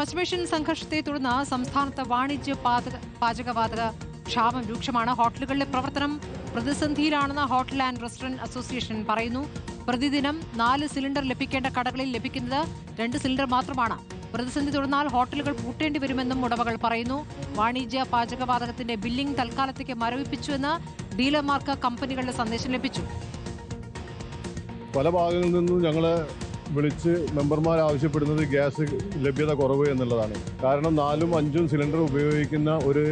പശ്ചിമേഷ്യൻ സംഘർഷത്തെ തുടർന്ന് സംസ്ഥാനത്ത് വാണിജ്യ പാചകവാതക ക്ഷാമം രൂക്ഷമാണ്. ഹോട്ടലുകളിലെ പ്രവർത്തനം പ്രതിസന്ധിയിലാണെന്ന് ഹോട്ടൽ ആൻഡ് റെസ്റ്റോറന്റ് അസോസിയേഷൻ പറയുന്നു. പ്രതിദിനം 4 സിലിണ്ടർ ലഭിക്കേണ്ട കടകളിൽ ലഭിക്കുന്നത് 2 സിലിണ്ടർ മാത്രമാണ്. പ്രതിസന്ധി തുടർന്നാൽ ഹോട്ടലുകൾ പൂട്ടേണ്ടി വരുമെന്നും ഉടമകൾ പറയുന്നു. വാണിജ്യ പാചകവാതകത്തിന്റെ ബില്ലിംഗ് തൽക്കാലത്തേക്ക് മരവിപ്പിച്ചുവെന്ന് ഡീലർമാർക്ക് കമ്പനികളുടെ സന്ദേശം ലഭിച്ചു. പല ഭാഗങ്ങളിൽ നിന്നും ഞങ്ങളെ വിളിച്ച് മെമ്പർമാർ ആവശ്യപ്പെടുന്നത് ഗ്യാസ് ലഭ്യത കുറവ് എന്നുള്ളതാണ്. കാരണം 4ഉം 5ഉം സിലിണ്ടർ ഉപയോഗിക്കുന്ന ഒരു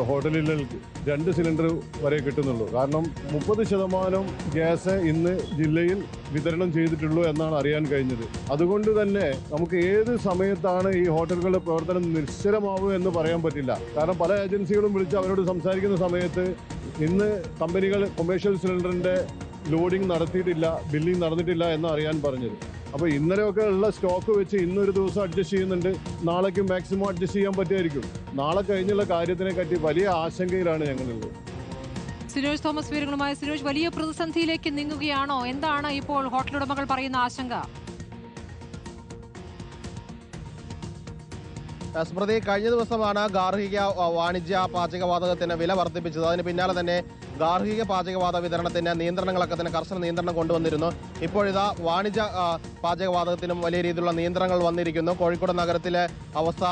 ഹോട്ടലിൽ 2 സിലിണ്ടർ വരെ കിട്ടുന്നുള്ളൂ. കാരണം 30% ഗ്യാസ് ഇന്ന് ജില്ലയിൽ വിതരണം ചെയ്തിട്ടുള്ളൂ എന്നാണ് അറിയാൻ കഴിഞ്ഞത്. അതുകൊണ്ട് തന്നെ നമുക്ക് ഏത് സമയത്താണ് ഈ ഹോട്ടലുകളുടെ പ്രവർത്തനം നിശ്ചലമാവുക എന്ന് പറയാൻ പറ്റില്ല. കാരണം പല ഏജൻസികളും വിളിച്ച് അവരോട് സംസാരിക്കുന്ന സമയത്ത് ഇന്ന് കമ്പനികൾ കൊമേഴ്ഷ്യൽ സിലിണ്ടറിൻ്റെ ലോഡിംഗ് നടത്തിയിട്ടില്ല, ബില്ലിംഗ് നടന്നിട്ടില്ല എന്ന് അറിയാൻ പറഞ്ഞത്. അപ്പോൾ ഇന്നലെയൊക്കെ ഉള്ള സ്റ്റോക്ക് വെച്ച് ഇന്നൊരു ദിവസം അഡ്ജസ്റ്റ് ചെയ്യുന്നുണ്ട്, നാളേക്ക് മാക്സിമം അഡ്ജസ്റ്റ് ചെയ്യാൻ പറ്റുമായിരിക്കും. നാളെ കഴിഞ്ഞുള്ള കാര്യത്തിനെ പറ്റി വലിയ ആശങ്കയിലാണ് ഞങ്ങളുള്ളത്. സിനോജ് തോമസ് വിവരങ്ങളുമായി. സിനോജ്, വലിയ പ്രതിസന്ധിയിലേക്ക് നീങ്ങുകയാണോ? എന്താണ് ഇപ്പോൾ ഹോട്ടൽ ഉടമകൾ പറയുന്ന ആശങ്ക? സ്മൃതി, കഴിഞ്ഞ ദിവസമാണ് ഗാർഹിക വാണിജ്യ പാചകവാതകത്തിന് വില വർദ്ധിപ്പിച്ചത്. അതിന് പിന്നാലെ തന്നെ ഗാർഹിക പാചകവാതക വിതരണത്തിന് നിയന്ത്രണങ്ങളൊക്കെ തന്നെ കർശന നിയന്ത്രണം കൊണ്ടുവന്നിരുന്നു. ഇപ്പോഴിതാ വാണിജ്യ പാചകവാതകത്തിനും വലിയ രീതിയിലുള്ള നിയന്ത്രണങ്ങൾ വന്നിരിക്കുന്നു. കോഴിക്കോട് നഗരത്തിലെ അവസ്ഥ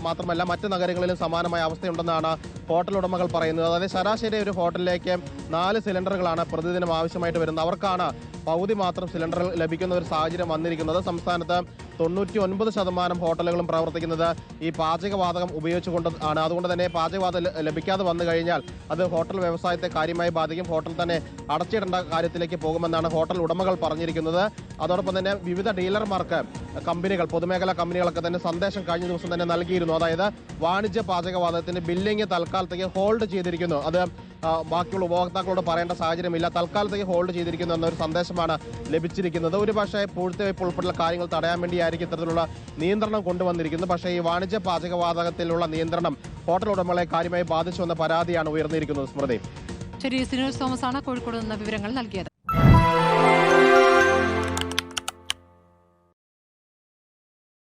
മാത്രമല്ല മറ്റ് നഗരങ്ങളിലും സമാനമായ അവസ്ഥയുണ്ടെന്നാണ് ഹോട്ടൽ ഉടമകൾ പറയുന്നത്. അതായത് ശരാശരി ഒരു ഹോട്ടലിലേക്ക് 4 സിലിണ്ടറുകളാണ് പ്രതിദിനം ആവശ്യമായിട്ട് വരുന്നത്. അവർക്കാണ് പകുതി മാത്രം സിലിണ്ടർ ലഭിക്കുന്ന ഒരു സാഹചര്യം വന്നിരിക്കുന്നത്. സംസ്ഥാനത്ത് 99% ഹോട്ടലുകളും പ്രവർത്തിക്കുന്നത് ഈ പാചകവാതകം ഉപയോഗിച്ചുകൊണ്ട് ആണ്. അതുകൊണ്ട് തന്നെ പാചകവാതകം ലഭിക്കാതെ വന്നു കഴിഞ്ഞാൽ അത് ഹോട്ടൽ വ്യവസായത്തെ കാര്യമായി ബാധിക്കും. ഹോട്ടൽ തന്നെ അടച്ചിടേണ്ട കാര്യത്തിലേക്ക് പോകുമെന്നാണ് ഹോട്ടൽ ഉടമകൾ പറഞ്ഞിരിക്കുന്നത്. അതോടൊപ്പം തന്നെ വിവിധ ഡീലർമാർക്ക് കമ്പനികൾ, പൊതുമേഖലാ കമ്പനികളൊക്കെ തന്നെ സന്ദേശം കഴിഞ്ഞ ദിവസം തന്നെ നൽകിയിരുന്നു. അതായത് വാണിജ്യ പാചകവാതകത്തിന്റെ ബില്ലിംഗ് തൽക്കാലത്തേക്ക് ഹോൾഡ് ചെയ്തിരിക്കുന്നു. അത് ബാക്കിയുള്ള ഉപഭോക്താക്കളോട് പറയേണ്ട സാഹചര്യമില്ല, തൽക്കാലത്തേക്ക് ഹോൾഡ് ചെയ്തിരിക്കുന്നു എന്നൊരു സന്ദേശമാണ് ലഭിച്ചിരിക്കുന്നത്. ഒരു പക്ഷേ പൂഴ്ത്തിവയ്പ് ഉൾപ്പെടെയുള്ള കാര്യങ്ങൾ തടയാൻ വേണ്ടിയായിരിക്കും ഇത്തരത്തിലുള്ള നിയന്ത്രണം കൊണ്ടുവന്നിരിക്കുന്നത്. പക്ഷേ ഈ വാണിജ്യ പാചകവാതകത്തിലുള്ള നിയന്ത്രണം ഹോട്ടൽ ഉടമകളെ കാര്യമായി ബാധിച്ചുവെന്ന പരാതിയാണ് ഉയർന്നിരിക്കുന്നത്. സ്മൃതി. ശരി, സിനോജ് തോമസ് ആണ് കോഴിക്കോട് നിന്ന് വിവരങ്ങൾ നൽകിയത്.